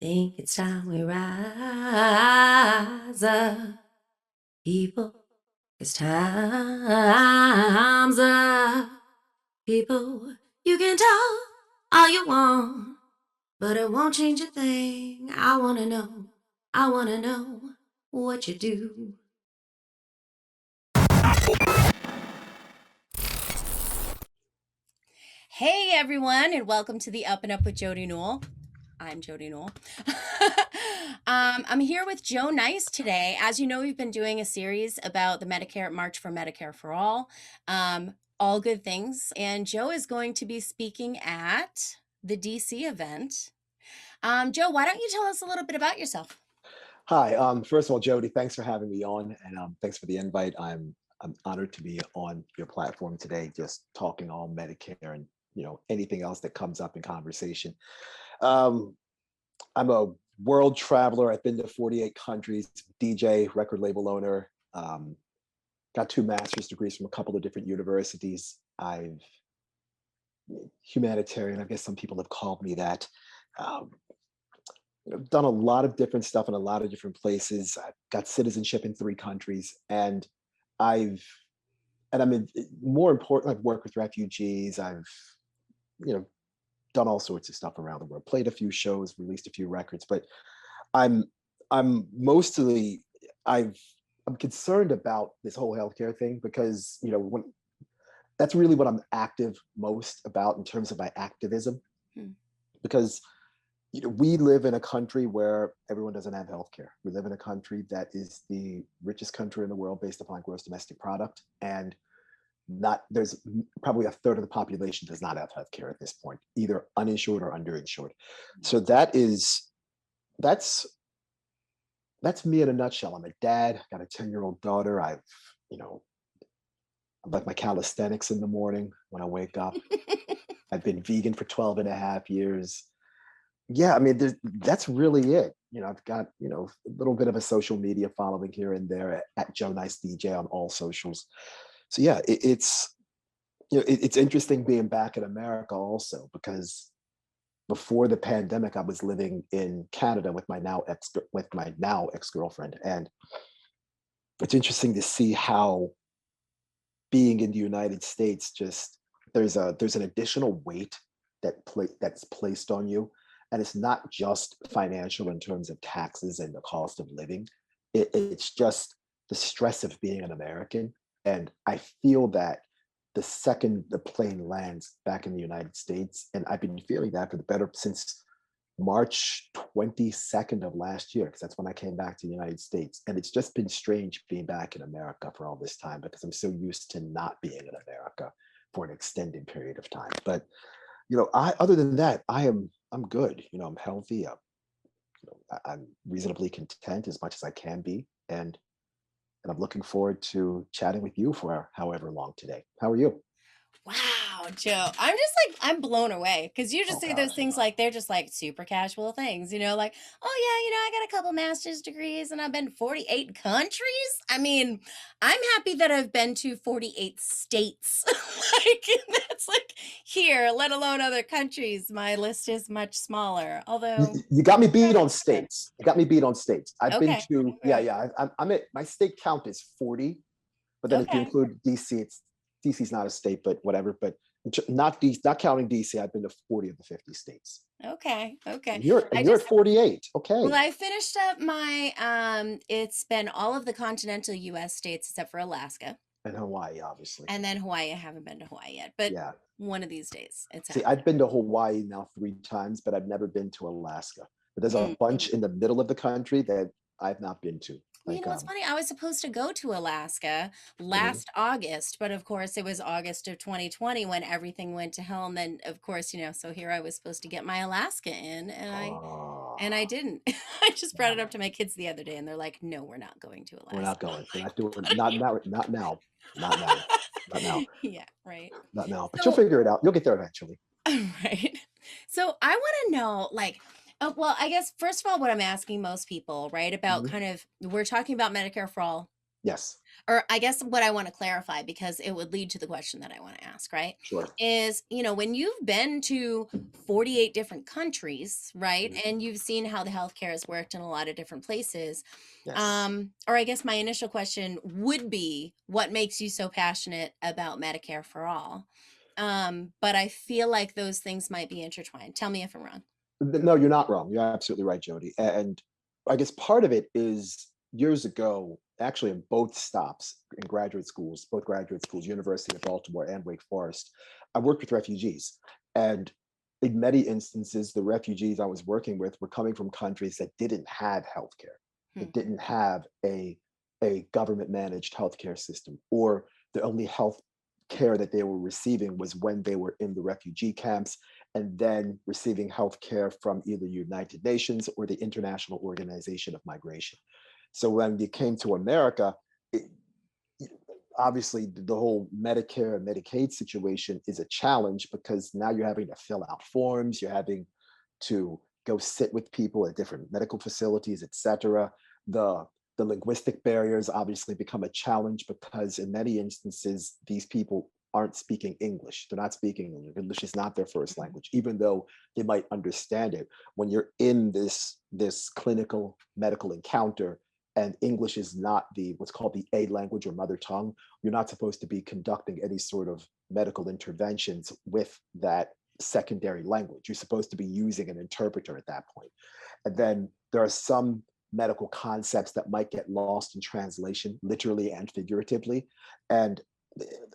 Think it's time we rise up, people. It's time's up, people. You can talk all you want, but it won't change a thing. I wanna know what you do. Hey everyone, and welcome to the Up and Up with Jodi Newell. I'm Jodi Newell. I'm here with Joe Nice today. As you know, we've been doing a series about the Medicare March for Medicare for all good things. And Joe is going to be speaking at the DC event. Joe, why don't you tell us a little bit about yourself? Hi. First of all, Jodi, thanks for having me on, and thanks for the invite. I'm honored to be on your platform today, just talking all Medicare and anything else that comes up in conversation. Um, I'm a world traveler. I've been to 48 countries. DJ, record label owner. Got 2 master's degrees from a couple of different universities. I've humanitarian. I guess some people have called me that. Um, I've done a lot of different stuff in a lot of different places. I've got citizenship in 3 countries, and I've and I mean more important, I've worked with refugees. I've you know done all sorts of stuff around the world, played a few shows, released a few records, but I'm I'm mostly I've I'm concerned about this whole healthcare thing because when that's really what I'm active most about in terms of my activism, Hmm. because we live in a country where everyone doesn't have health care. We live in a country that is the richest country in the world based upon gross domestic product. And not there's probably a third of the population does not have health care at this point, either uninsured or underinsured. So that's that's me in a nutshell. I'm a dad, got a 10-year-old daughter. You know, I like my calisthenics in the morning when I wake up. I've been vegan for 12 and a half years. Yeah, I mean, that's really it. I've got, a little bit of a social media following here and there at Joe Nice DJ on all socials. So yeah, it's interesting being back in America also, because before the pandemic, I was living in Canada with my now ex-girlfriend. And it's interesting to see how being in the United States, just there's an additional weight that's placed on you, and it's not just financial in terms of taxes and the cost of living. It's just the stress of being an American, and I feel that the second the plane lands back in the United States, and I've been feeling that for the better since March 22nd of last year, because that's when I came back to the United States. And it's just been strange being back in America for all this time because I'm so used to not being in America for an extended period of time. But other than that, I'm good. I'm healthy. I'm reasonably content as much as I can be, and I'm looking forward to chatting with you for however long today. How are you? Wow, Joe. I'm blown away because you just Oh say God. those things like they're just like super casual things, like, oh yeah, I got a couple master's degrees and I've been to 48 countries. I mean, I'm happy that I've been to 48 states. Like, that's like here, let alone other countries. My list is much smaller, although You got me beat proud of on that. states. You got me beat on states. I've been Okay. to, yeah, Okay. yeah. I'm at my state count is 40, but then if you Okay. include DC, DC's not a state, but whatever. But not counting DC, I've been to 40 of the 50 states. Okay. Okay. And you're I and you're at just 48. Well, Okay. I finished up my it's been all of the continental US states except for Alaska. And Hawaii, obviously. And then Hawaii. I haven't been to Hawaii yet, but Yeah. one of these days it's See, happening. I've been to Hawaii now 3 times, but I've never been to Alaska. But there's a Mm. bunch in the middle of the country that I've not been to. Well, Like what's funny? I was supposed to go to Alaska mhm. last August, but of course it was August of 2020 when everything went to hell. And then of course, so here I was supposed to get my Alaska in, and I Oh, didn't. I just brought it damn up it. to my kids the other day, and they're like, "No, we're not going to We're Alaska." not going. We're not doing. What are you? Not now. Not now. Not now. Yeah, right. Not now. But you'll So figure it out. You'll get there eventually. right. So I want to know, like, well, I guess first of all, what I'm asking most people, right, about Mhm. kind of, we're talking about Medicare for all. Yes, Or I guess what I want to clarify, because it would lead to the question that I want to ask, right? sure. Is, when you've been to 48 different countries, right? Mhm. And you've seen how the healthcare has worked in a lot of different places. Yes. Or I guess my initial question would be, what makes you so passionate about Medicare for all? But I feel like those things might be intertwined. Tell me if I'm wrong. No, you're not wrong. You're absolutely right, Jody. And I guess part of it is years ago, actually, in both stops in graduate schools, both graduate schools, University of Baltimore and Wake Forest, I worked with refugees. And in many instances, the refugees I was working with were coming from countries that didn't have healthcare, Hmm. that didn't have a government managed healthcare system, or the only health care that they were receiving was when they were in the refugee camps and then receiving health care from either United Nations or the International Organization of Migration. So when you came to America, it, obviously the whole Medicare and Medicaid situation is a challenge because now you're having to fill out forms, you're having to go sit with people at different medical facilities, et cetera. The linguistic barriers obviously become a challenge because in many instances, these people aren't speaking English. They're not speaking English. English is not their first Mhm. language, even though they might understand it. When you're in this clinical medical encounter and English is not the what's called the A language or mother tongue, you're not supposed to be conducting any sort of medical interventions with that secondary language. You're supposed to be using an interpreter at that point. And then there are some medical concepts that might get lost in translation, literally and figuratively. And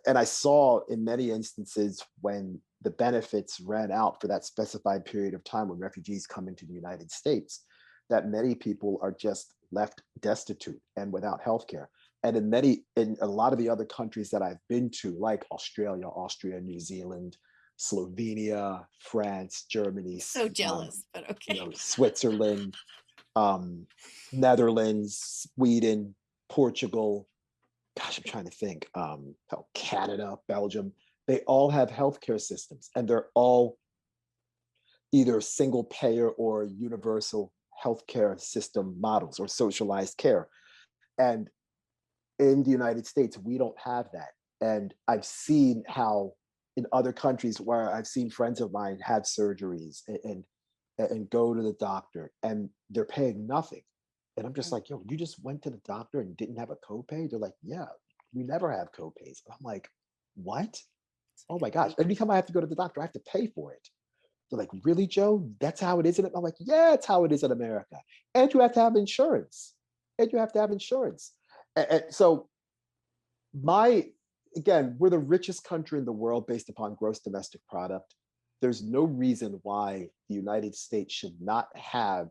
and I saw in many instances when the benefits ran out for that specified period of time when refugees come into the United States, that many people are just left destitute and without healthcare. And in a lot of the other countries that I've been to, like Australia, Austria, New Zealand, Slovenia, France, Germany, So jealous, but okay. Switzerland, um, Netherlands, Sweden, Portugal. Gosh, I'm trying to think. Canada, Belgium. They all have healthcare systems, and they're all either single payer or universal healthcare system models or socialized care. And in the United States, we don't have that. And I've seen how in other countries where I've seen friends of mine have surgeries and go to the doctor and they're paying nothing. And I'm just Mm. like, yo, you just went to the doctor and didn't have a copay? They're like, yeah, we never have copays. And I'm like, what? It's Oh like my a gosh. joke. Every time I have to go to the doctor, I have to pay for it. They're like, really, Joe? That's how it is in it? I'm like, yeah, it's how it is in America. And you have to have insurance. And you have to have insurance. And so my again, we're the richest country in the world based upon gross domestic product. There's no reason why the United States should not have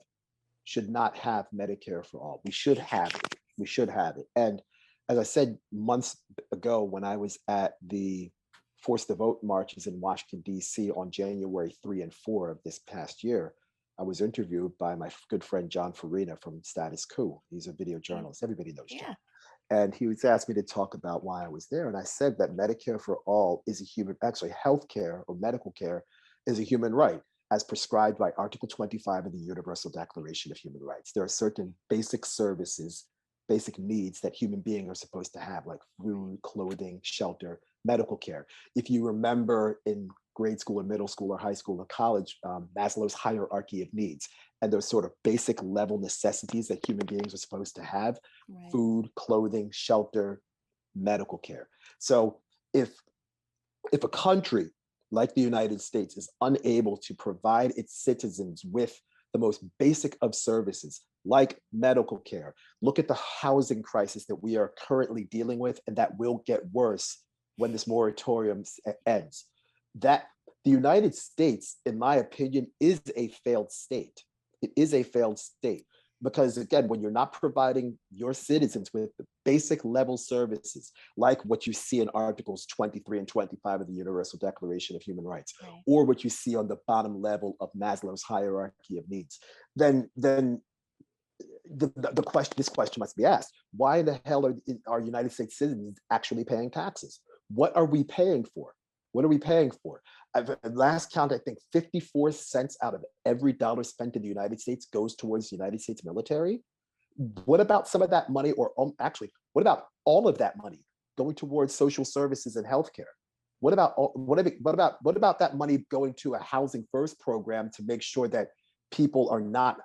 Medicare for all. We should have it. We should have it. And as I said months ago, when I was at the Force the Vote marches in Washington, D.C. on January 3 and 4 of this past year, I was interviewed by my good friend John Farina from Status Quo. He's a video Okay. journalist. Everybody knows John. Yeah. And he was asked me to talk about why I was there. And I said that Medicare for all is a human, actually, healthcare or medical care is a human right as prescribed by Article 25 of the Universal Declaration of Human Rights. There are certain basic services, basic needs that human beings are supposed to have, like food, clothing, shelter, medical care. If you remember in grade school or middle school or high school or college, Maslow's hierarchy of needs and those sort of basic level necessities that human beings are supposed to have: Right. food, clothing, shelter, medical care. So if a country like the United States is unable to provide its citizens with the most basic of services like medical care, look at the housing crisis that we are currently dealing with and that will get worse when this moratorium ends. That the United States, in my opinion, is a failed state. It is a failed state because, again, when you're not providing your citizens with the basic level services like what you see in Articles 23 and 25 of the Universal Declaration of Human Rights, Right. or what you see on the bottom level of Maslow's hierarchy of needs, then this question must be asked: why in the hell are United States citizens actually paying taxes? What are we paying for? What are we paying for? Last count, I think 54 cents out of every dollar spent in the United States goes towards the United States military. What about some of that money, or actually, what about all of that money going towards social services and healthcare? What about that money going to a housing first program to make sure that people are not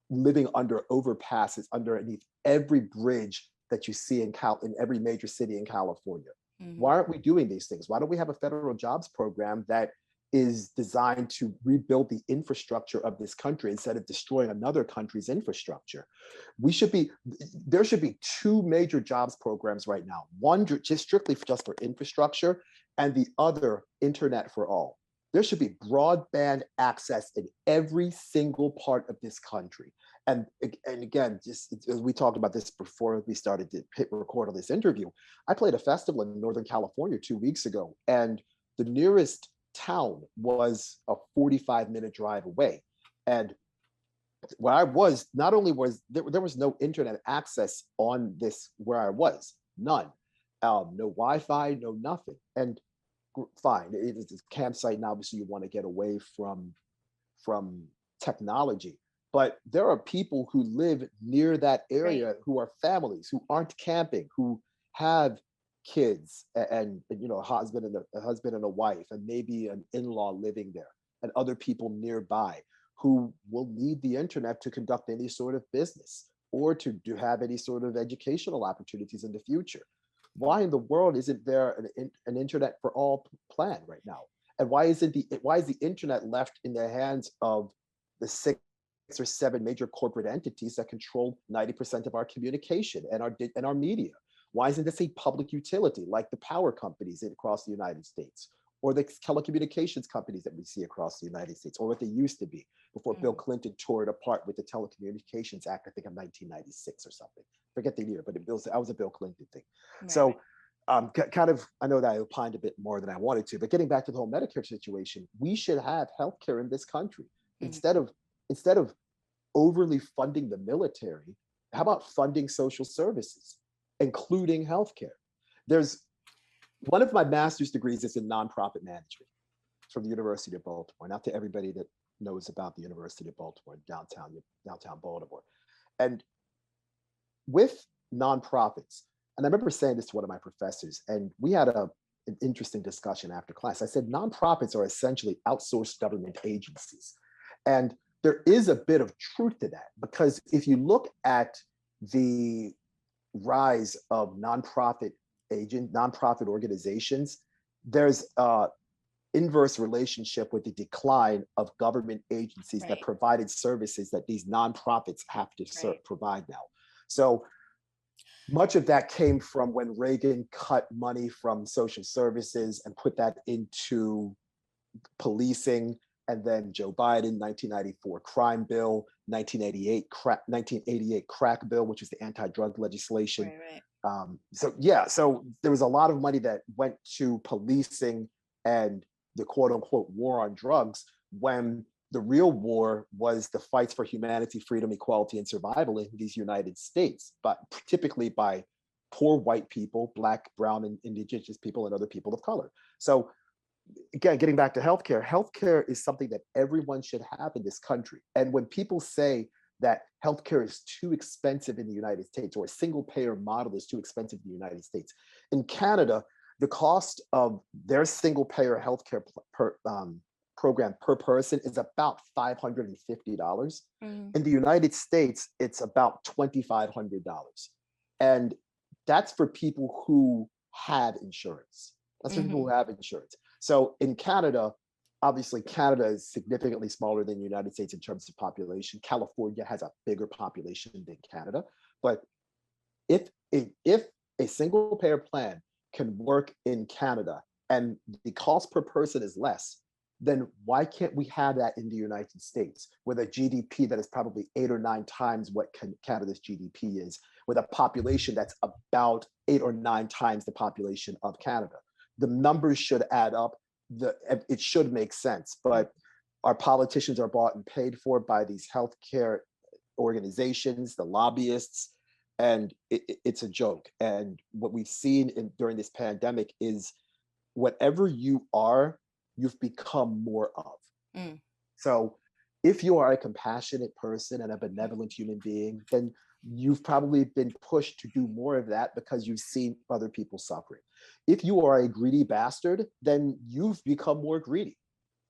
living under overpasses underneath every bridge that you see in every major city in California? Mhm. Why aren't we doing these things? Why don't we have a federal jobs program that is designed to rebuild the infrastructure of this country instead of destroying another country's infrastructure? We should be There should be two major jobs programs right now. One just strictly just for infrastructure, and the other internet for all. There should be broadband access in every single part of this country. And again, just as we talked about this before we started to hit record on this interview, I played a festival in Northern California 2 weeks ago, and the nearest town was a 45-minute drive away. And where I was, not only was there was no internet access on this where I was, none, no Wi-Fi, no nothing. And fine, it is a campsite, and obviously you want to get away from technology. But there are people who live near that Right. area who are families who aren't camping, who have kids and a husband and a wife, and maybe an in-law living there, and other people nearby who will need the internet to conduct any sort of business or to have any sort of educational opportunities in the future. Why in the world isn't there an internet for all plan right now? And why is the internet left in the hands of the six or seven major corporate entities that control 90% of our communication and our media? Why isn't this a public utility like the power companies across the United States, or the telecommunications companies that we see across the United States, or what they used to be before Bill Mhm. Clinton tore it apart with the Telecommunications Act, I think, of 1996 or something. Forget the year, but that was a Bill Clinton thing. Right, right. So, kind of, I know that I opined a bit more than I wanted to, but getting back to the whole Medicare situation, we should have healthcare in this country Mhm. instead of overly funding the military. How about funding social services, including healthcare? There's One of my master's degrees is in nonprofit management from the University of Baltimore. Not to everybody that knows about the University of Baltimore, downtown Baltimore. And with nonprofits, and I remember saying this to one of my professors, and we had an interesting discussion after class. I said nonprofits are essentially outsourced government agencies. And there is a bit of truth to that, because if you look at the rise of nonprofit organizations, there's inverse relationship with the decline of government agencies that Right, provided services that these nonprofits have to right. provide now. So much of that came from when Reagan cut money from social services and put that into policing, and then Joe Biden, 1994 crime bill, 1988 crack bill, which is the anti-drug legislation. Right, right. So there was a lot of money that went to policing and the quote unquote war on drugs, when the real war was the fights for humanity, freedom, equality, and survival in these United States, but typically by poor white people, Black, brown, and indigenous people, and other people of color. So again, getting back to healthcare, healthcare is something that everyone should have in this country. And when people say that healthcare is too expensive in the United States, or a single payer model is too expensive in the United States, in Canada, the cost of their single payer healthcare program per person is about $550. Mhm. In the United States, it's about $2,500. And that's for people who have insurance. That's for people who Mhm. have insurance. So in Canada, obviously Canada is significantly smaller than the United States in terms of population. California has a bigger population than Canada. But if a single payer plan can work in Canada and the cost per person is less, then why can't we have that in the United States with a GDP that is probably 8 or 9 times what Canada's GDP is, with a population that's about 8 or 9 times the population of Canada? The numbers should add up. It should make sense, but our politicians are bought and paid for by these healthcare organizations, the lobbyists, and it's a joke. And what we've seen during this pandemic is whatever you are, you've become more of. Mm. So if you are a compassionate person and a Mhm. benevolent human being, then you've probably been pushed to do more of that because you've seen other people suffering. If you are a greedy bastard, then you've become more greedy.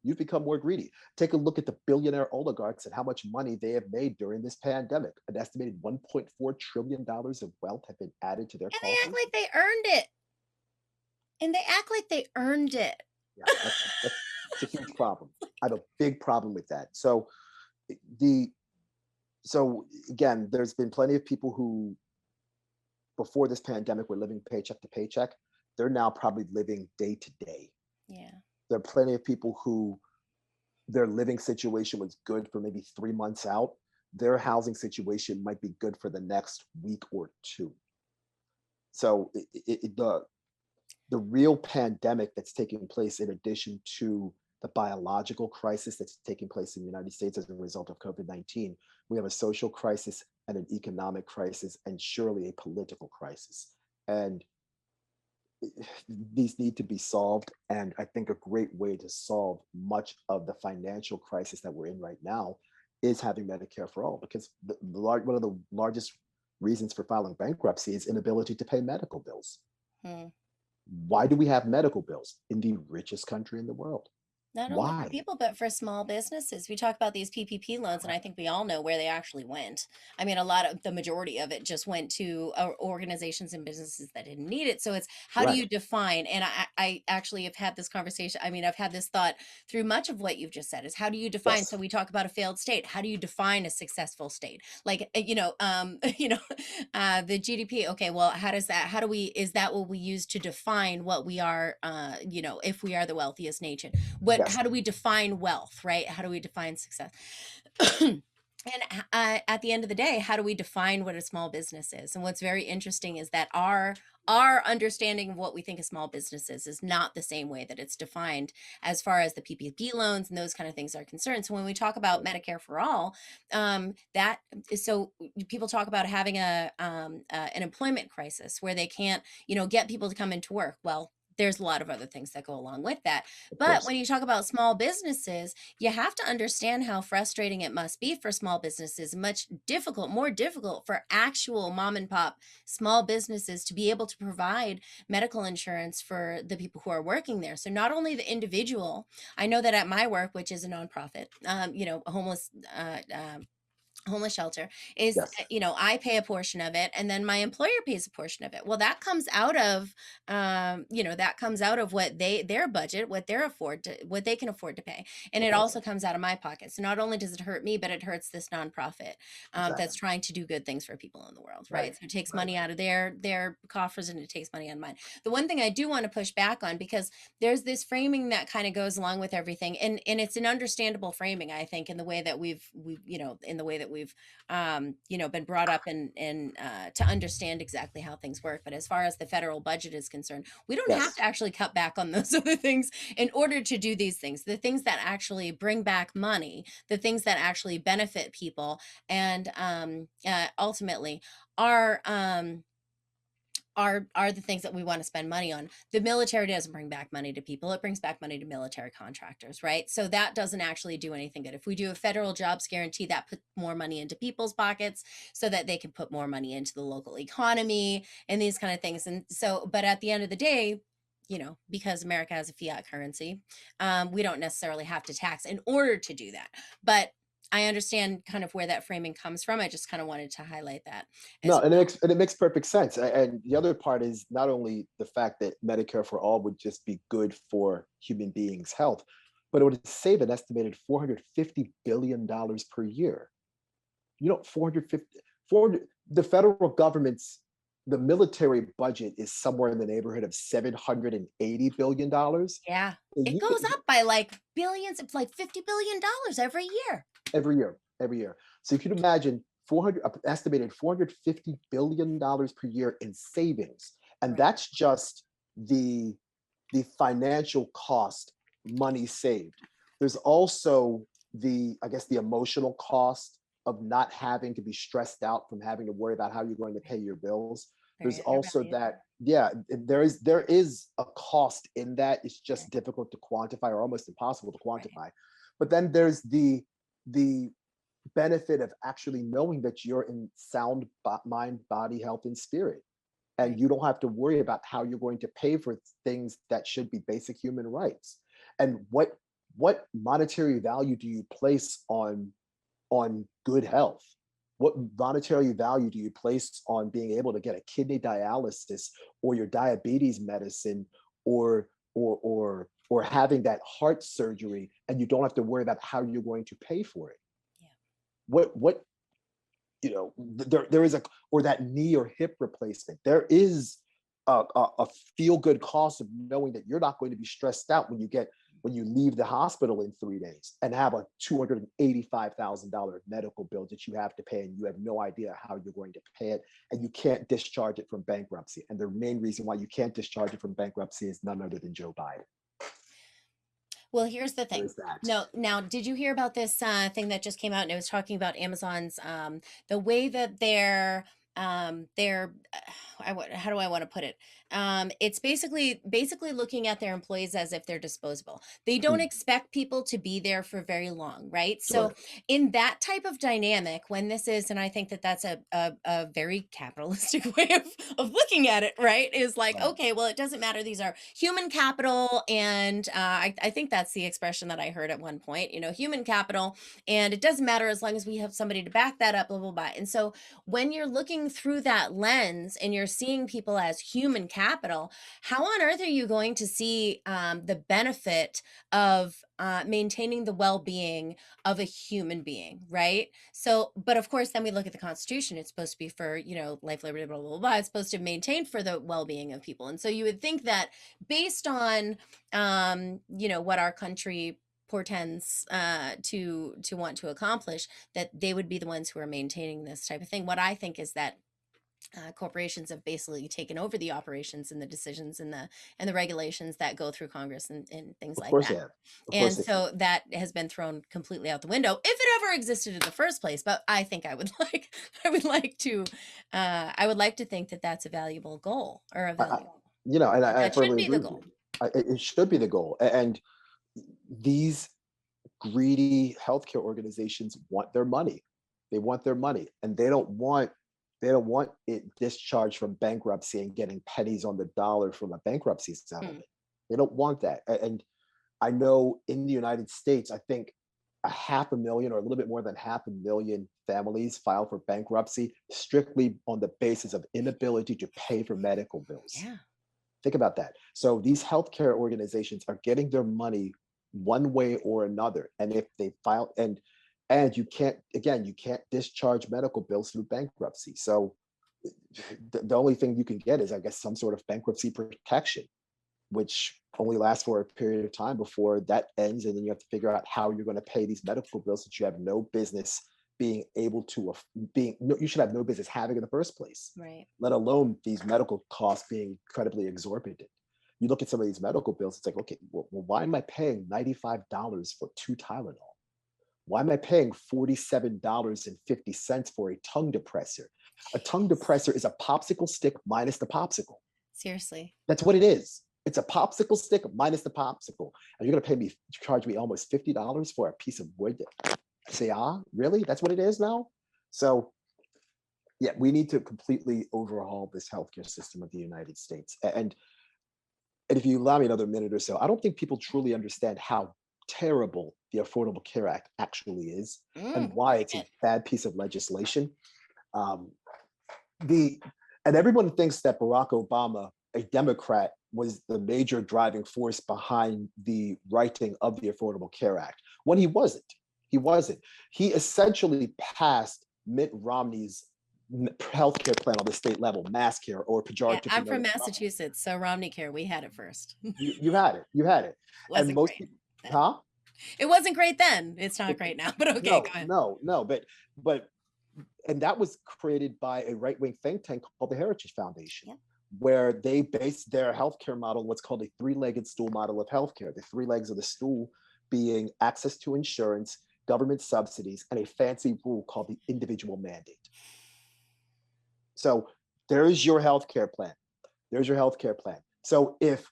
You've become more greedy. Take a look at the billionaire oligarchs and how much money they have made during this pandemic. An estimated $1.4 trillion of wealth have been added to their And they act coffers. like they earned it. And they act like they earned it. Yeah, that's a huge problem. I have a big problem with that. The so again, there's been plenty of people who before this pandemic were living paycheck to paycheck. They're now probably living day to day. Yeah. There are plenty of people who their living situation was good for maybe 3 months out. Their housing situation might be good for the next week or two. So the real pandemic that's taking place, in addition to the biological crisis that's taking place in the United States as a result of COVID-19, we have a social crisis and an economic crisis, and surely a political crisis. And these need to be solved. And I think a great way to solve much of the financial crisis that we're in right now is having Medicare for all, because one of the largest reasons for filing bankruptcy is inability to pay medical bills. Hmm. Why do we have medical bills in the richest country in the world? Not only for Why? people, but for small businesses. We talk about these PPP loans, and I think we all know where they actually went. I mean, the majority of it just went to organizations and businesses that didn't need it. So it's how do Right. you define? And I actually have had this conversation. I mean, I've had this thought through much of what you've just said is how do you define? So Yes. we talk about a failed state. How do you define a successful state? Like, the GDP. Okay, well, how do we, is that what we use to define what we are, if we are the wealthiest nation? Yes. How do we define wealth, right? How do we define success? And at the end of the day, how do we define what a small business is? And what's very interesting is that our understanding of what we think a small business is not the same way that it's defined as far as the PPP loans and those kind of things are concerned. So when we talk about Medicare for all, that is so people talk about having an employment crisis where they can't, get people to come into work. Well, there's a lot of other things that go along with that. Of But course. when you talk about small businesses, you have to understand how frustrating it must be for small businesses, more difficult for actual mom and pop small businesses to be able to provide medical insurance for the people who are working there. So not only the individual, I know that at my work, which is a nonprofit, a homeless shelter is, Yes. I pay a portion of it and then my employer pays a portion of it. Well, that comes out of what their budget, what they can afford to pay, and Of it course. also comes out of my pocket. So not only does it hurt me, but it hurts this nonprofit that's Exactly. trying to do good things for people in the world, Right. right? So it takes Right. money out of their coffers and it takes money out of mine. The one thing I do want to push back on, because there's this framing that kind of goes along with everything, and it's an understandable framing, I think, in the way that we've in the way that we've been brought up and to understand exactly how things work. But as far as the federal budget is concerned, we don't have Yes. to actually cut back on those other things in order to do these things, the things that actually bring back money, the things that actually benefit people, and ultimately are are the things that we want to spend money on. The military doesn't bring back money to people. It brings back money to military contractors, right? So that doesn't actually do anything good. If we do a federal jobs guarantee, that puts more money into people's pockets so that they can put more money into the local economy and these kind of things. And so, but at the end of the day, because America has a fiat currency, we don't necessarily have to tax in order to do that. But I understand kind of where that framing comes from. I just kind of wanted to highlight that No, as and well. it makes perfect sense. And the other part is not only the fact that Medicare for all would just be good for human beings' health, but it would save an estimated $450 billion per year. 450, 400, the federal government's, the military budget is somewhere in the neighborhood of $780 billion. Yeah. So It you goes could, up by like billions, it's like $50 billion every year. every year. So if you'd imagine 400, estimated $450 billion per year in savings, and Right. that's just the financial cost, money saved. There's also I guess, the emotional cost of not having to be stressed out from having to worry about how you're going to pay your bills. There's Very also undervalued. that, yeah, there is a cost in that. It's just Right. difficult to quantify or almost impossible to quantify. But then there's the benefit of actually knowing that you're in sound mind, body, health, and spirit. And Right. you don't have to worry about how you're going to pay for things that should be basic human rights. And what monetary value do you place on good health? What monetary value do you place on being able to get a kidney dialysis or your diabetes medicine or having that heart surgery and you don't have to worry about how you're going to pay for it? Yeah. What there is a, or that knee or hip replacement. There is a feel good cost of knowing that you're not going to be stressed out when you leave the hospital in 3 days and have a $285,000 medical bill that you have to pay, and you have no idea how you're going to pay it, and you can't discharge it from bankruptcy. And the main reason why you can't discharge it from bankruptcy is none other than Joe Biden. Well, here's the There thing. is that. No, now, did you hear about this thing that just came out? And it was talking about Amazon's the way that how do I want to put it? It's basically looking at their employees as if they're disposable. They don't Mm, expect people to be there for very long, right? So sure. in that type of dynamic, when this is, and I think that that's a very capitalistic way of looking at it, right? Is like, Right. okay, well, it doesn't matter. These are human capital. And I think that's the expression that I heard at one point, human capital. And it doesn't matter as long as we have somebody to back that up, blah, blah, blah. And so when you're looking through that lens and you're seeing people as human capital, how on earth are you going to see the benefit of maintaining the well-being of a human being, right? So, but of course, then we look at the Constitution. It's supposed to be for, life, liberty, blah, blah, blah, blah. It's supposed to maintain for the well-being of people. And so you would think that based on, what our country portends to want to accomplish, that they would be the ones who are maintaining this type of thing. What I think is that corporations have basically taken over the operations and the decisions and the regulations that go through Congress and things Of like course that. they have. Of course And they have. so that has been thrown completely out the window, if it ever existed in the first place. But I think I would like to think that that's a valuable goal, or a I, valuable, and that I that should firmly be the agree with goal. you. It should be the goal. And these greedy healthcare organizations want their money. They want their money, and they don't want it discharged from bankruptcy and getting pennies on the dollar from a bankruptcy Hmm. settlement. They don't want that. And I know in the United States, I think a half a million or a little bit more than half a million families file for bankruptcy strictly on the basis of inability to pay for medical bills. Yeah. Think about that. So these healthcare organizations are getting their money one way or another. And if they file and you can't discharge medical bills through bankruptcy. So the only thing you can get is, I guess, some sort of bankruptcy protection, which only lasts for a period of time before that ends. And then you have to figure out how you're going to pay these medical bills that you have no business being able to you should have no business having in the first place, Right. let alone these medical costs being incredibly exorbitant. You look at some of these medical bills, it's like, okay, well, why am I paying $95 for 2 Tylenol? Why am I paying $47.50 for a tongue depressor? A tongue depressor is a popsicle stick minus the popsicle. Seriously. That's what it is. It's a popsicle stick minus the popsicle. And you're going to charge me almost $50 for a piece of wood. I say, really? That's what it is now? So, yeah, we need to completely overhaul this healthcare system of the United States. And if you allow me another minute or so, I don't think people truly understand how terrible the Affordable Care Act actually is and why it's a And bad piece of legislation. Um, the and everyone thinks that Barack Obama, a Democrat, was the major driving force behind the writing of the Affordable Care Act, when he wasn't. He wasn't. He essentially passed Mitt Romney's healthcare plan on the state level, mass care, or yeah, pejoratively I'm known from as MACA. Massachusetts, so Romney Care, we had it first. You had it. You had it. And Wasn't most great people, then. huh? It wasn't great then. It's not great now, but okay, go No, ahead. no, no. But and that was created by a right-wing think tank called the Heritage Foundation, Yeah. where they based their healthcare model on what's called a three-legged stool model of healthcare. The three legs of the stool being access to insurance, government subsidies, and a fancy rule called the individual mandate. So there is your healthcare plan. There's your healthcare plan. So if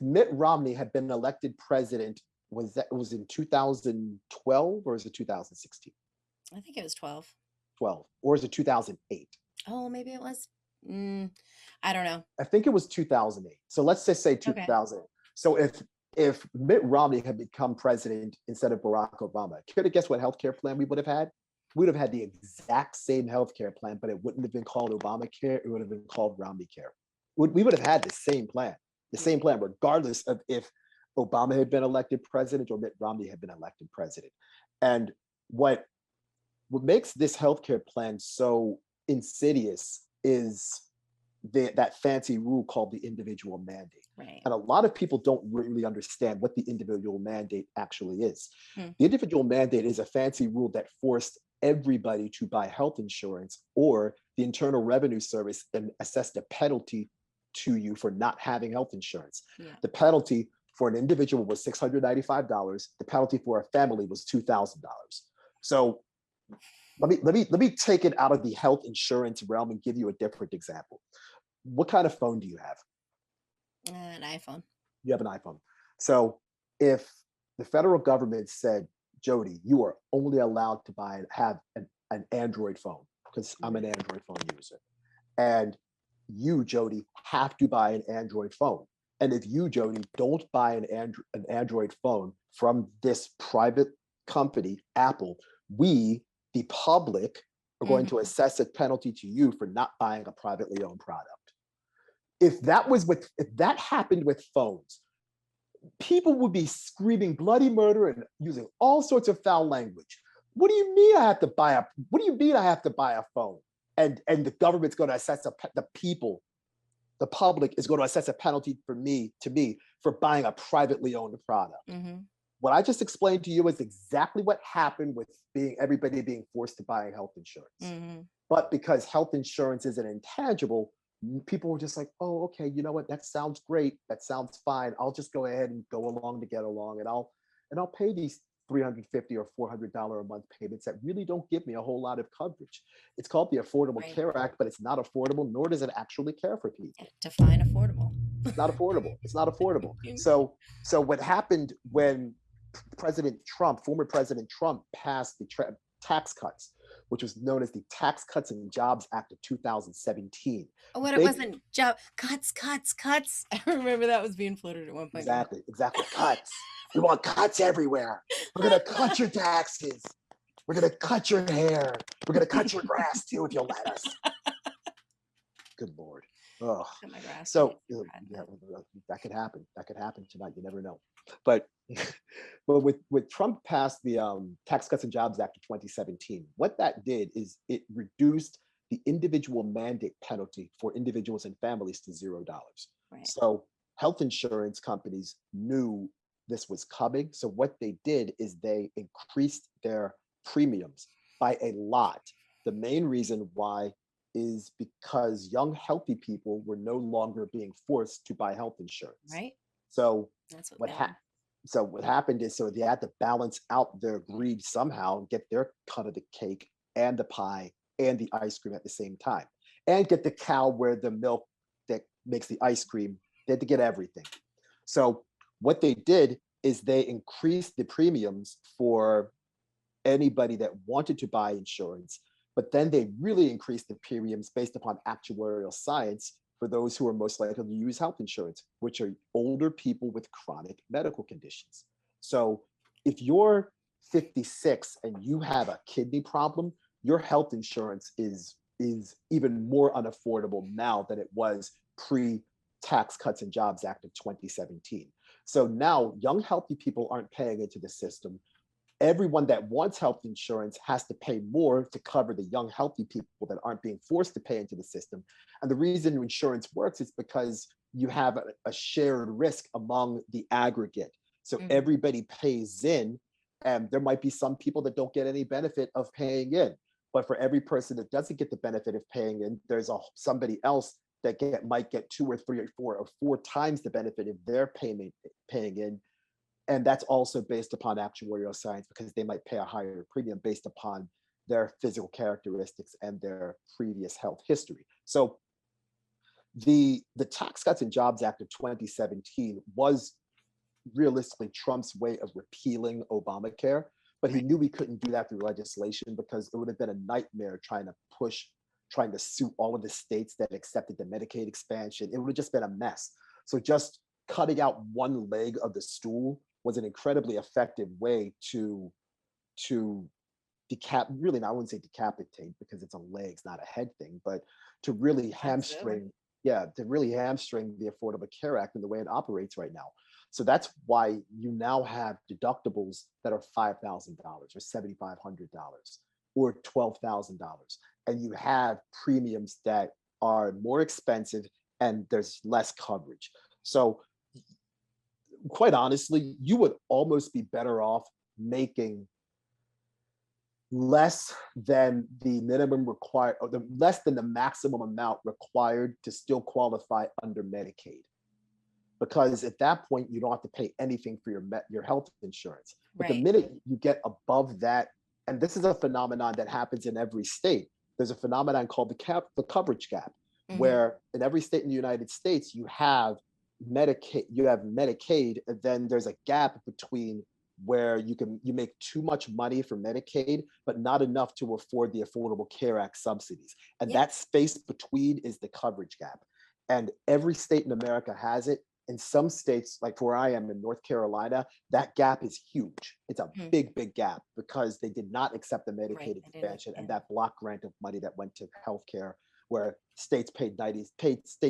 Mitt Romney had been elected president, was in 2012 or is it 2016? I think it was 12. 12, or is it 2008? Oh, maybe it was. Mm, I don't know. I think it was 2008. So let's just say Okay. 2008. So if Mitt Romney had become president instead of Barack Obama, could have guessed what healthcare plan we would have had? We would have had the exact same healthcare plan, but it wouldn't have been called Obamacare. It would have been called Romney Care. We would have had the same Right. plan, regardless of if Obama had been elected president or Mitt Romney had been elected president. And what what makes this healthcare plan so insidious is that fancy rule called the individual mandate. Right. And a lot of people don't really understand what the individual mandate actually is. Hmm. The individual mandate is a fancy rule that forced everybody to buy health insurance, or the Internal Revenue Service and assessed a penalty to you for not having health insurance. Yeah. The penalty for an individual was $695. The penalty for a family was $2,000. So let me take it out of the health insurance realm and give you a different example. What kind of phone do you have? An iPhone. You have an iPhone. So if the federal government said, Jodi, you are only allowed to have an Android phone, because I'm an Mhm. Android phone user, and you, Jodi, have to buy an Android phone. And if you, Jodi, don't buy an Android phone from this private company, Apple, we, the public, are going to Mhm. assess a penalty to you for not buying a privately owned product. If that happened with phones, people would be screaming bloody murder and using all sorts of foul language. What do you mean I have to buy a what do you mean I have to buy a phone? And the government's going to assess the people, the public is going to assess a penalty to me for buying a privately owned product. Mhm. What I just explained to you is exactly what happened with everybody being forced to buy health insurance. Mhm. But because health insurance is an intangible, people were just like, oh, okay, you know what? That sounds great. That sounds fine. I'll just go ahead and go along to get along, and I'll pay these $350 or $400 a month payments that really don't give me a whole lot of coverage. It's called the Affordable Right. Care Act, but it's not affordable, nor does it actually care for Yeah, people. define affordable. It's not affordable. It's not affordable. So what happened when former President Trump, passed the tax cuts, which was known as the Tax Cuts and Jobs Act of 2017. What it Big, wasn't job cuts, cuts, cuts. I remember that was being floated at one point. exactly, cuts. We want cuts everywhere. We're gonna cut your taxes. We're gonna cut your hair. We're gonna cut your grass too if you'll let us. Good Lord. Oh, Cut my grass today. so yeah, that could happen. That could happen tonight. You never know. But but with Trump passed the Tax Cuts and Jobs Act of 2017, what that did is it reduced the individual mandate penalty for individuals and families to $0. Right. So health insurance companies knew this was coming. So what they did is they increased their premiums by a lot. The main reason why is because young, healthy people were no longer being forced to buy health insurance. Right. So That's what what they ha- want. so what happened is, so they had to balance out their greed somehow and get their cut of the cake and the pie and the ice cream at the same time, and get the cow where the milk that makes the ice cream. They had to get everything. So what they did is they increased the premiums for anybody that wanted to buy insurance, but then they really increased the premiums based upon actuarial science for those who are most likely to use health insurance, which are older people with chronic medical conditions. So if you're 56 and you have a kidney problem, your health insurance is even more unaffordable now than it was pre Tax Cuts and Jobs Act of 2017. So now young healthy people aren't paying into the system. Everyone that wants health insurance has to pay more to cover the young, healthy people that aren't being forced to pay into the system. And the reason insurance works is because you have a shared risk among the aggregate. So Mhm. everybody pays in, and there might be some people that don't get any benefit of paying in. But for every person that doesn't get the benefit of paying in, there's somebody else that might get two or three or four times the benefit of their paying in, and that's also based upon actuarial science because they might pay a higher premium based upon their physical characteristics and their previous health history. So the Tax Cuts and Jobs Act of 2017 was realistically Trump's way of repealing Obamacare, but he Right. knew we couldn't do that through legislation because it would have been a nightmare trying to sue all of the states that accepted the Medicaid expansion. It would have just been a mess. So just cutting out one leg of the stool was an incredibly effective way to really, I wouldn't say decapitate because it's a legs, not a head thing, but to really Absolutely. hamstring, yeah, to really hamstring the Affordable Care Act and the way it operates right now. So that's why you now have deductibles that are $5,000 or $7,500 or $12,000, and you have premiums that are more expensive and there's less coverage. So quite honestly, you would almost be better off making less than the minimum required, or less than the maximum amount required to still qualify under Medicaid. Because at that point, you don't have to pay anything for your health insurance. But the Right. minute you get above that, and this is a phenomenon that happens in every state, there's a phenomenon called the coverage gap, Hmm. where in every state in the United States, you have Medicaid, and then there's a gap between where you make too much money for Medicaid, but not enough to afford the Affordable Care Act subsidies. And Yep. that space between is the coverage gap. And every state in America has it. In some states, like where I am in North Carolina, that gap is huge. It's a Mhm. big, big gap because they did not accept the Right. Medicaid I didn't. expansion Yeah. and that block grant of money that went to healthcare, where states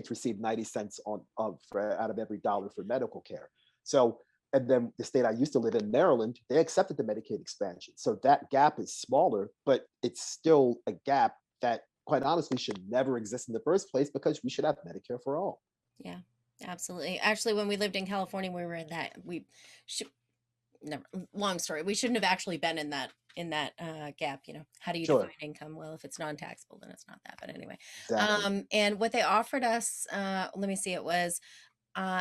received 90 cents out of every dollar for medical care. So, and then the state I used to live in, Maryland, they accepted the Medicaid expansion. So that gap is smaller, but it's still a gap that quite honestly should never exist in the first place because we should have Medicare for all. Yeah. Absolutely. Actually, when we lived in California, we were in that. We should never. Long story. We shouldn't have actually been in that gap. How do you define Sure, income? Well, if it's non-taxable, then it's not that. But anyway, exactly. and what they offered us. Let me see. It was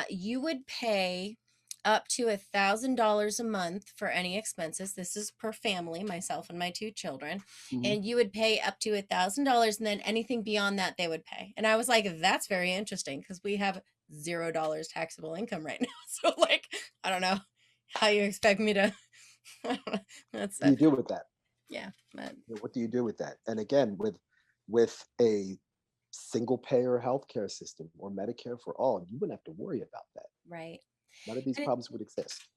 you would pay up to $1,000 a month for any expenses. This is per family, myself and my two children. Mhm. And you would pay up to $1,000, and then anything beyond that they would pay. And I was like, that's very interesting because we have $0 taxable income right now. So like, I don't know how you expect me to. That's What do you that. do with that? Yeah, but What do you do with that? And again, with a single payer healthcare system or Medicare for all, you wouldn't have to worry about that. right. None of these And problems would exist.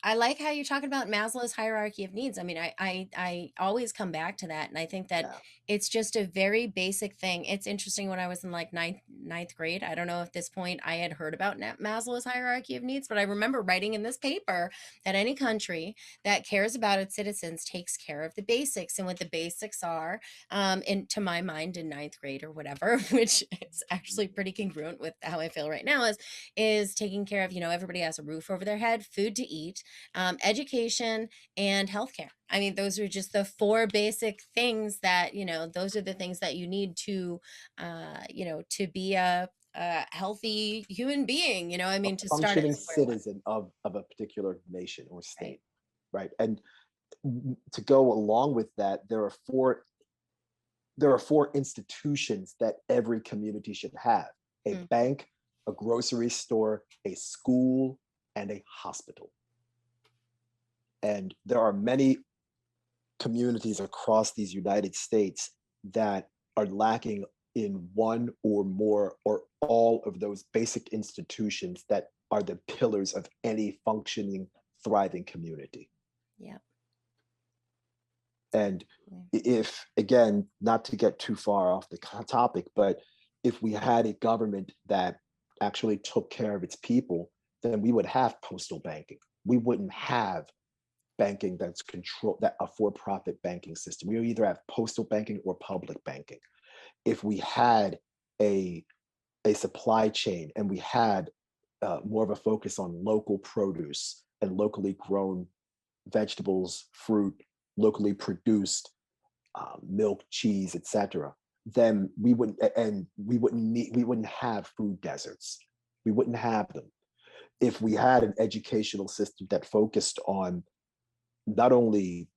I like how you're talking about Maslow's hierarchy of needs. I mean, I always come back to that, and I think that Yeah. it's just a very basic thing. It's interesting when I was in like ninth grade. I don't know if this point I had heard about Maslow's hierarchy of needs, but I remember writing in this paper that any country that cares about its citizens takes care of the basics, and what the basics are, in to my mind in ninth grade or whatever, which is actually pretty congruent with how I feel right now, is taking care of everybody has a roof over their head, food to eat, education, and healthcare. I mean, those are just the four basic things that, those are the things that you need to be a healthy human being, I A mean, to start at functioning square one, citizen of a particular nation or right? state, right? And to go along with that, there are four institutions that every community should have: a Mm, bank, a grocery store, a school, and a hospital. And there are many communities across these United States that are lacking in one or more or all of those basic institutions that are the pillars of any functioning, thriving community. yeah. And Mm, if, again, not to get too far off the topic, but if we had a government that actually took care of its people, then we would have postal banking. We wouldn't have banking that's controlled, that a for-profit banking system. We either have postal banking or public banking. If we had a a supply chain and we had more of a focus on local produce and locally grown vegetables, fruit, locally produced milk, cheese, etc., then we wouldn't have food deserts. We wouldn't have them if we had an educational system that focused on not only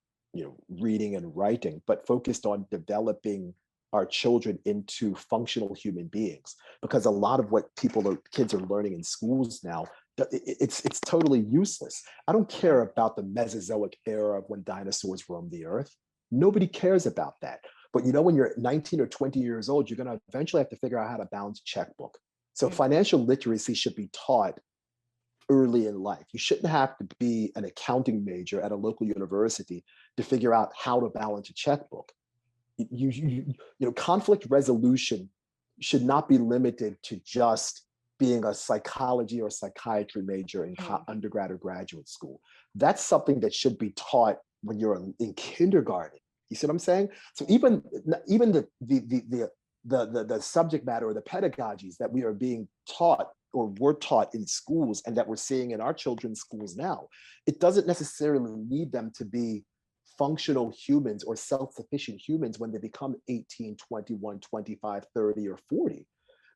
reading and writing, but focused on developing our children into functional human beings, because a lot of what kids are learning in schools now, it's totally useless. I don't care about the Mesozoic era of when dinosaurs roamed the earth. Nobody cares about that. But when you're 19 or 20 years old, you're going to eventually have to figure out how to balance a checkbook. So Mm. financial literacy should be taught early in life. You shouldn't have to be an accounting major at a local university to figure out how to balance a checkbook. Conflict resolution should not be limited to just being a psychology or psychiatry major in Mm. undergrad or graduate school. That's something that should be taught when you're in kindergarten. You see what I'm saying? So even the subject matter or the pedagogies that we are being taught or were taught in schools and that we're seeing in our children's schools now, it doesn't necessarily need them to be functional humans or self-sufficient humans when they become 18, 21, 25, 30, or 40.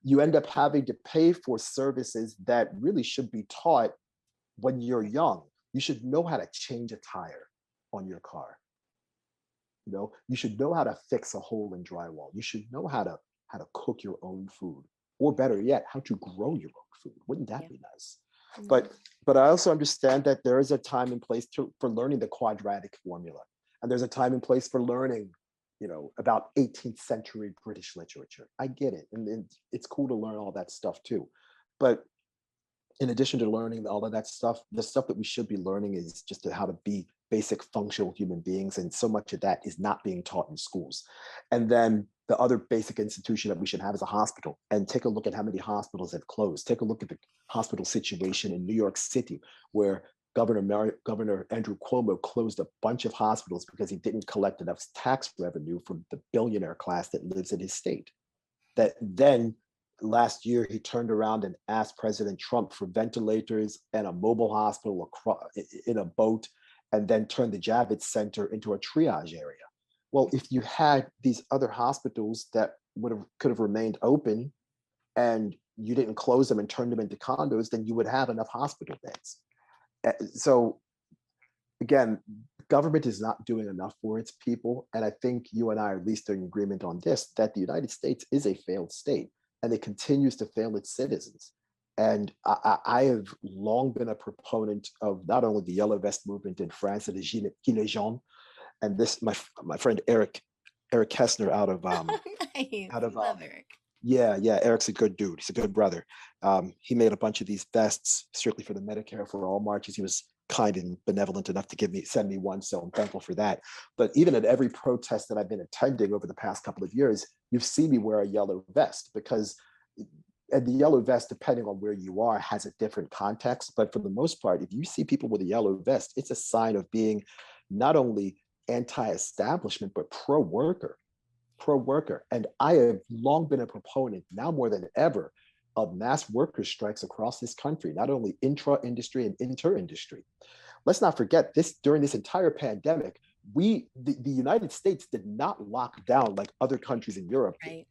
You end up having to pay for services that really should be taught when you're young. You should know how to change a tire on your car. You should know how to fix a hole in drywall. You should know how to cook your own food, or better yet, how to grow your own food. Wouldn't that Yeah. be nice? Yeah. But I also understand that there is a time and place for learning the quadratic formula, and there's a time and place for learning, about 18th century British literature. I get it, and it's cool to learn all that stuff too. But in addition to learning all of that stuff, the stuff that we should be learning is just how to be basic functional human beings. And so much of that is not being taught in schools. And then the other basic institution that we should have is a hospital. And take a look at how many hospitals have closed. Take a look at the hospital situation in New York City, where Governor Andrew Cuomo closed a bunch of hospitals because he didn't collect enough tax revenue from the billionaire class that lives in his state. That then last year he turned around and asked President Trump for ventilators and a mobile hospital in a boat, and then turned the Javits Center into a triage area. Well, if you had these other hospitals that could have remained open, and you didn't close them and turn them into condos, then you would have enough hospital beds. So again, government is not doing enough for its people. And I think you and I are at least in agreement on this, that the United States is a failed state, and it continues to fail its citizens. And I have long been a proponent of not only the Yellow Vest movement in France and the Gilets Jaunes, and this my friend Eric Kessner Nice. out of Love Eric. yeah, Eric's a good dude. He's a good brother. He made a bunch of these vests strictly for the Medicare for All marches. He was kind and benevolent enough to send me one, so I'm thankful for that. But even at every protest that I've been attending over the past couple of years, you've seen me wear a yellow vest, because and the yellow vest, depending on where you are, has a different context. But for the most part, if you see people with a yellow vest, it's a sign of being not only anti-establishment, but pro-worker. And I have long been a proponent, now more than ever, of mass worker strikes across this country, not only intra-industry and inter-industry. Let's not forget this: during this entire pandemic, the United States did not lock down like other countries in Europe did. Right.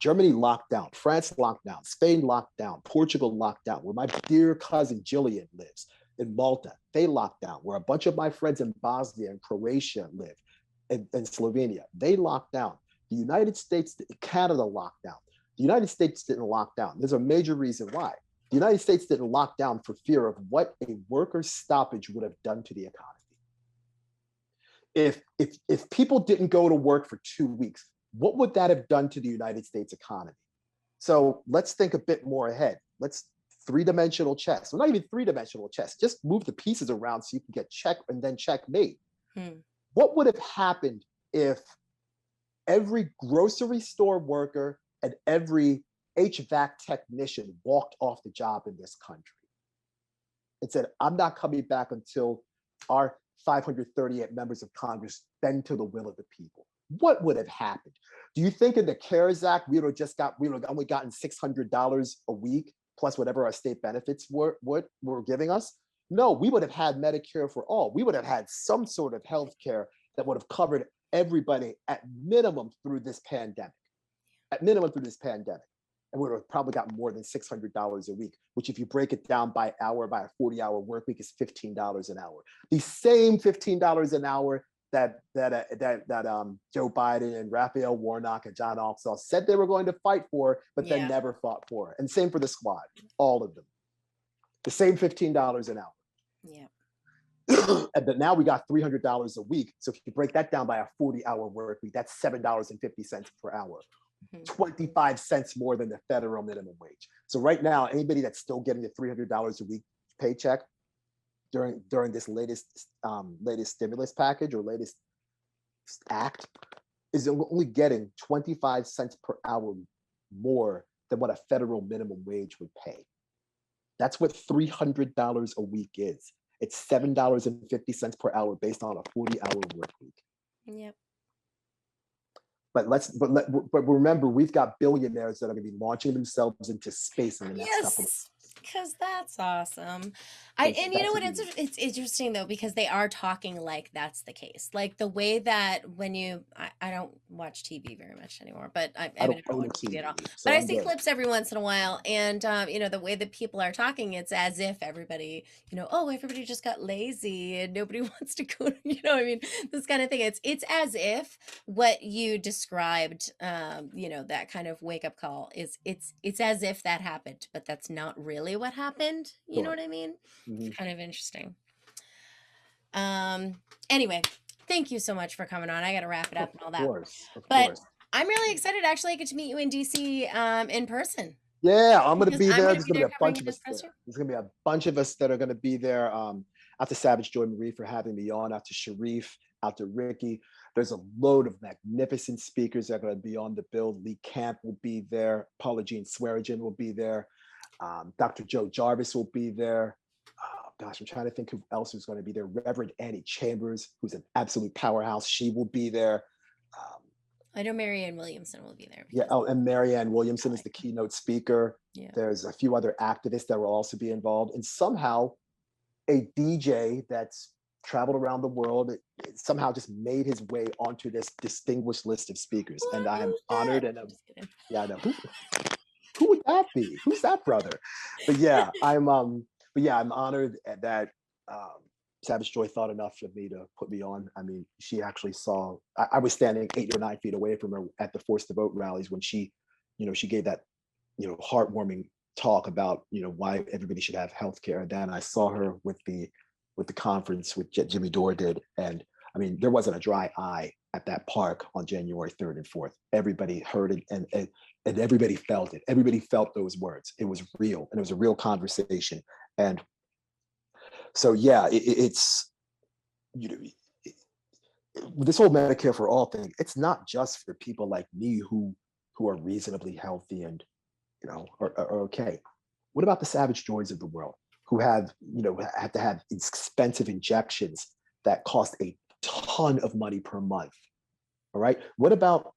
Germany locked down, France locked down, Spain locked down, Portugal locked down, where my dear cousin Jillian lives in Malta. They locked down, where a bunch of my friends in Bosnia and Croatia live, and Slovenia. They locked down. The United States, Canada locked down. The United States didn't lock down. There's a major reason why. The United States didn't lock down for fear of what a worker stoppage would have done to the economy. If people didn't go to work for 2 weeks, what would that have done to the United States economy? So let's think a bit more ahead. Let's three-dimensional chess. Well, not even three-dimensional chess. Just move the pieces around so you can get check and then checkmate. What would have happened if every grocery store worker and every HVAC technician walked off the job in this country and said, I'm not coming back until our 538 members of Congress bend to the will of the people? What would have happened? Do you think in the CARES Act, we would have only gotten $600 a week plus whatever our state benefits were giving us? No, we would have had Medicare for all. We would have had some sort of health care that would have covered everybody at minimum through this pandemic. At minimum through this pandemic. And we would have probably gotten more than $600 a week, which if you break it down by hour, by a 40-hour work week, is $15 an hour. The same $15 an hour Joe Biden and Raphael Warnock and John Ossoff said they were going to fight for, but then Yeah. never fought for. And same for the squad, all of them. The same $15 an hour. Yeah. But now we got $300 a week. So if you break that down by a 40-hour work week, that's $7.50 per hour. 25 cents more than the federal minimum wage. So right now, anybody that's still getting the $300 a week paycheck during this latest stimulus package or latest act is only getting 25 cents per hour more than what a federal minimum wage would pay. That's what $300 a week is. It's $7.50 per hour based on a 40-hour work week. Yep. But remember, we've got billionaires that are going to be launching themselves into space in the next couple of Yes, because that's awesome. And you know that's what? It's interesting though because they are talking like that's the case. Like the way that when I don't watch TV very much anymore, but I mean I don't own a watch TV at all. TV, But so I I'm see good. clips every once in a while, and you know the way that people are talking, it's as if everybody, you know, oh everybody just got lazy and nobody wants to go. You know, what I mean this kind of thing. It's as if what you described, you know, that kind of wake up call is it's as if that happened, but that's not really what happened. You know Sure. what I mean? It's Mhm. kind of interesting. Anyway, thank you so much for coming on. I got to wrap it Of up and all that. course, of But course. I'm really excited actually I get to meet you in DC in person Yeah, I'm going to because be I'm there. going to There's be going to there be a covering bunch you of this us press there. tour. There's going to be a bunch of us that are going to be there. Out to Savage Joy Marie for having me on, out to Sharif, out to Ricky. There's a load of magnificent speakers that are going to be on the bill. Lee Camp will be there. Paula Jean Swearigan will be there. Dr. Joe Jarvis will be there. Oh, gosh, I'm trying to think who else is going to be there. Reverend Annie Chambers, who's an absolute powerhouse. She will be there. Um, I know Marianne Williamson will be there yeah. because Oh, and Marianne I Williamson is like the keynote speaker. yeah. There's a few other activists that will also be involved. And somehow a DJ that's traveled around the world it somehow just made his way onto this distinguished list of speakers. What? And I am Who's that? honored and Just kidding. yeah, I know. Who would that be? Who's that brother? But yeah, I'm honored that um, Savage Joy thought enough of me to put me on. I mean, she actually saw I was standing 8 or 9 feet away from her at the Force to Vote rallies when she gave that heartwarming talk about why everybody should have health care. And then I saw her with the conference with Jimmy Dore did, and I mean there wasn't a dry eye at that park on January 3rd and 4th. Everybody heard it, and everybody felt it. Everybody felt those words. It was real, and it was a real conversation. And so yeah, it's you know this whole Medicare for all thing. It's not just for people like me who are reasonably healthy and are okay. What about the savage joys of the world who have to have expensive injections that cost a ton of money per month? All right. What about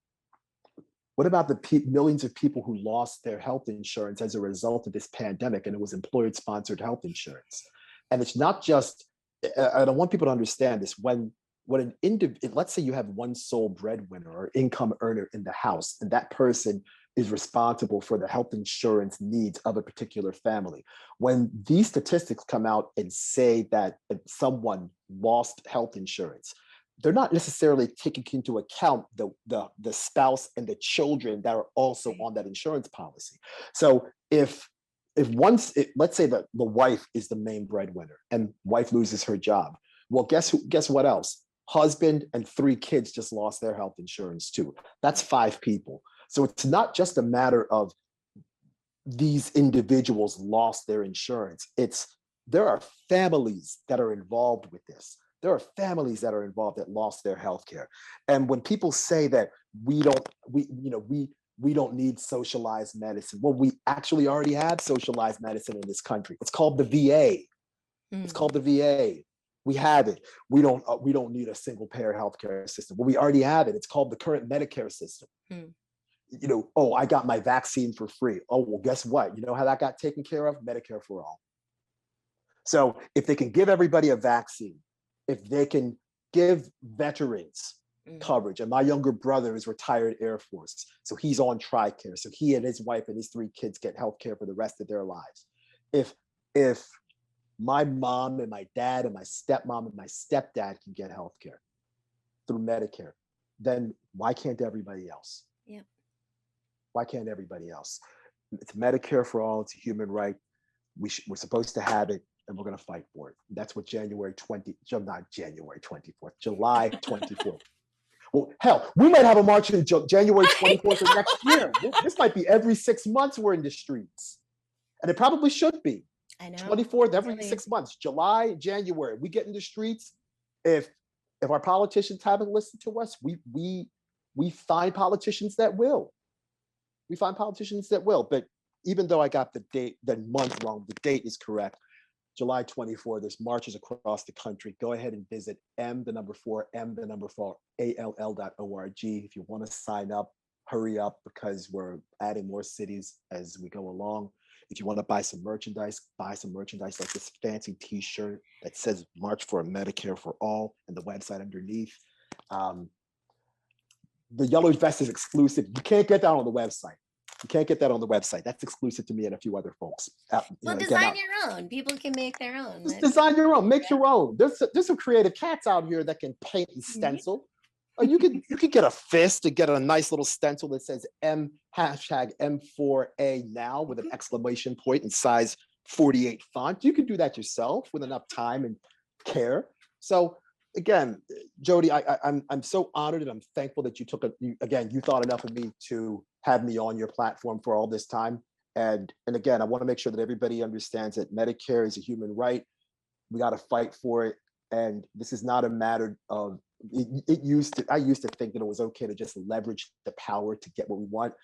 the millions of people who lost their health insurance as a result of this pandemic, and it was employer-sponsored health insurance? And it's not just. I don't want people to understand this. When an individual, let's say you have one sole breadwinner or income earner in the house, and that person is responsible for the health insurance needs of a particular family. When these statistics come out and say that someone lost health insurance, they're not necessarily taking into account the spouse and the children that are also on that insurance policy. So if once let's say that the wife is the main breadwinner and wife loses her job, well, guess what else? Husband and 3 kids just lost their health insurance too. That's 5 people. So it's not just a matter of these individuals lost their insurance. There are families that are involved with this. There are families that are involved that lost their health care. And when people say that we don't need socialized medicine, well, we actually already have socialized medicine in this country. It's called the VA. It's called the VA. We have it. We don't need a single payer healthcare system. Well, we already have it. It's called the current Medicare system. Oh, I got my vaccine for free. Oh, well, guess what? You know how that got taken care of? Medicare for all. So if they can give everybody a vaccine, if they can give veterans coverage, and my younger brother is retired Air Force, so he's on TRICARE, so he and his wife and his 3 kids get health care for the rest of their lives. If my mom and my dad and my stepmom and my stepdad can get health care, through Medicare, then why can't everybody else? Yep. Why can't everybody else? It's Medicare for all. It's a human right. We're supposed to have it, and we're going to fight for it. That's what not January 24th, July 24th. Well, hell, we might have a march in January 24th of next year. This might be every 6 months we're in the streets. And it probably should be. I know. 24th every 6 months, July, January. We get in the streets. If our politicians haven't listened to us, we find politicians that will. We find politicians that will. But even though I got the date, the month wrong, the date is correct. July 24, there's marches across the country. Go ahead and visit M4, ALL.org. If you want to sign up, hurry up because we're adding more cities as we go along. If you want to buy some merchandise like this fancy t-shirt that says March for Medicare for All and the website underneath. The yellow vest is exclusive. You can't get that on the website. That's exclusive to me and a few other folks. Design your own. People can make their own. Just design your own. Make your own. There's some creative cats out here that can paint and stencil. Or you could get a fist to get a nice little stencil that says M4A now with an exclamation point and size 48 font. You can do that yourself with enough time and care. So again, Jodi, I'm so honored and I'm thankful that you thought enough of me to have me on your platform for all this time. And again, I want to make sure that everybody understands that Medicare is a human right. We got to fight for it. And this is not a matter of I used to think that it was okay to just leverage the power to get what we want.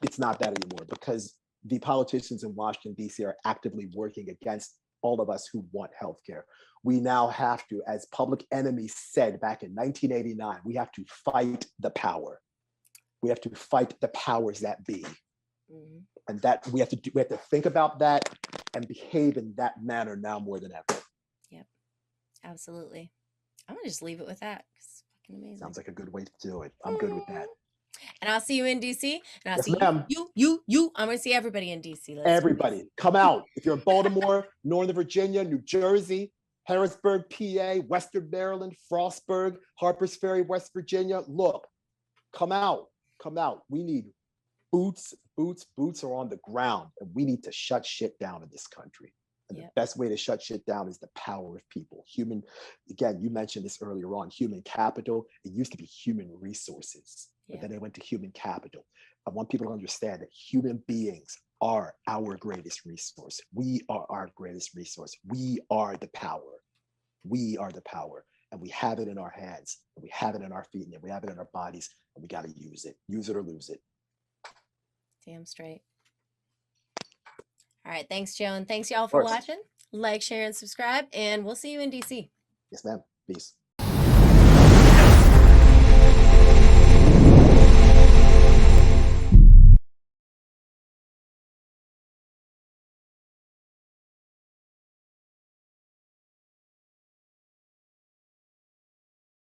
It's not that anymore because the politicians in Washington, D.C. are actively working against all of us who want healthcare. We now have to, as Public Enemy said back in 1989, we have to fight the power. We have to fight the powers that be. Mm-hmm. And that we have to think about that and behave in that manner now more than ever. Yep, absolutely. I'm gonna just leave it with that. It's fucking amazing. Sounds like a good way to do it. I'm good with that. And I'll see you in DC. And I'll yes, see ma'am. you. I'm gonna see everybody in DC. Everybody, come out. If you're in Baltimore, Northern Virginia, New Jersey, Harrisburg, PA, Western Maryland, Frostburg, Harpers Ferry, West Virginia, look, come out. We need boots are on the ground, and we need to shut shit down in this country. And the best way to shut shit down is the power of people. Again, you mentioned this earlier on, human capital. It used to be human resources, but then it went to human capital. I want people to understand that human beings are our greatest resource. We are our greatest resource. We are the power. And we have it in our hands, and we have it in our feet, and we have it in our bodies, and we got to use it. Use it or lose it. Damn straight. All right. Thanks, Joe. And thanks, y'all, for watching. Like, share, and subscribe. And we'll see you in DC. Yes, ma'am. Peace.